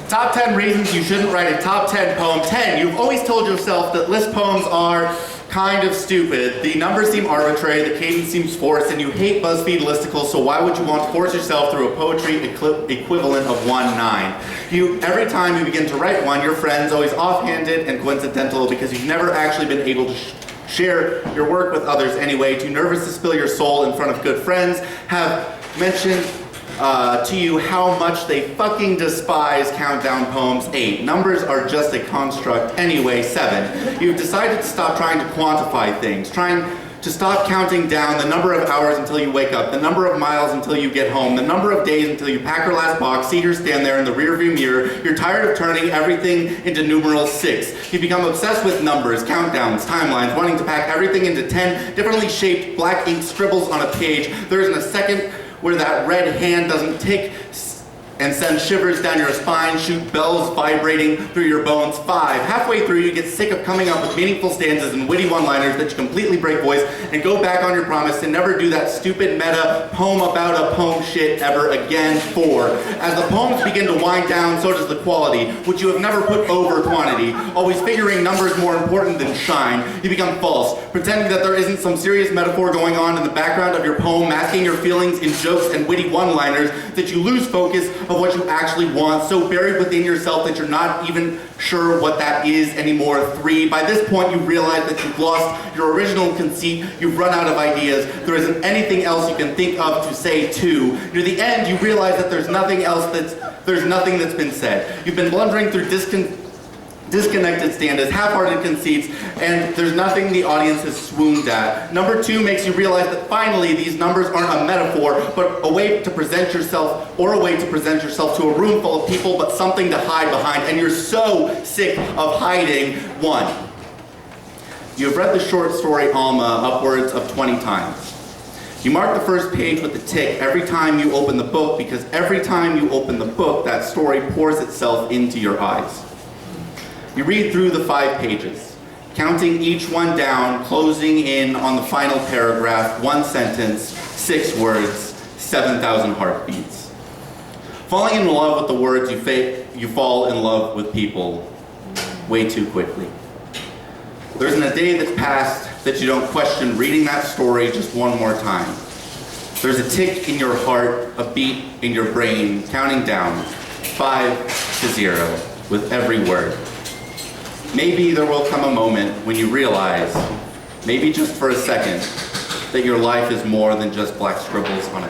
Top 10 reasons you shouldn't write a top 10 poem. 10. You've always told yourself that list poems are kind of stupid. The numbers seem arbitrary, the cadence seems forced, and you hate BuzzFeed listicles, so why would you want to force yourself through a poetry equivalent of 1-9? Every time you begin to write one, your friend's always offhanded and coincidental because you've never actually been able to share your work with others anyway, too nervous to spill your soul in front of good friends, have mentioned to you how much they fucking despise countdown poems. 8. Numbers are just a construct anyway. 7. You've decided to stop trying to quantify things, trying to stop counting down the number of hours until you wake up, the number of miles until you get home, the number of days until you pack your last box, see her stand there in the rearview mirror. You're tired of turning everything into numeral 6. You've become obsessed with numbers, countdowns, timelines, wanting to pack everything into 10 differently shaped black ink scribbles on a page. There isn't a second where that red hand doesn't tick and send shivers down your spine, shoot bells vibrating through your bones. 5. Halfway through, you get sick of coming up with meaningful stanzas and witty one-liners that you completely break voice and go back on your promise to never do that stupid meta poem about a poem shit ever again. 4. As the poems begin to wind down, so does the quality, which you have never put over quantity, always figuring numbers more important than shine. You become false, pretending that there isn't some serious metaphor going on in the background of your poem, masking your feelings in jokes and witty one-liners that you lose focus of what you actually want, so buried within yourself that you're not even sure what that is anymore. 3. By this point, you realize that you've lost your original conceit, you've run out of ideas, there isn't anything else you can think of to say to. Near the end, you realize that there's nothing that's been said. You've been blundering through disconnected stanzas, half-hearted conceits, and there's nothing the audience has swooned at. Number 2 makes you realize that finally these numbers aren't a metaphor, but a way to present yourself to a room full of people, but something to hide behind, and you're so sick of hiding. 1. You have read the short story Alma upwards of 20 times. You mark the first page with a tick every time you open the book, because every time you open the book, that story pours itself into your eyes. You read through the 5 pages, counting each one down, closing in on the final paragraph, 1 sentence, 6 words, 7,000 heartbeats. Falling in love with the words, you fall in love with people way too quickly. There isn't a day that's passed that you don't question reading that story just one more time. There's a tick in your heart, a beat in your brain, counting down 5 to 0 with every word. Maybe there will come a moment when you realize, maybe just for a second, that your life is more than just black scribbles on a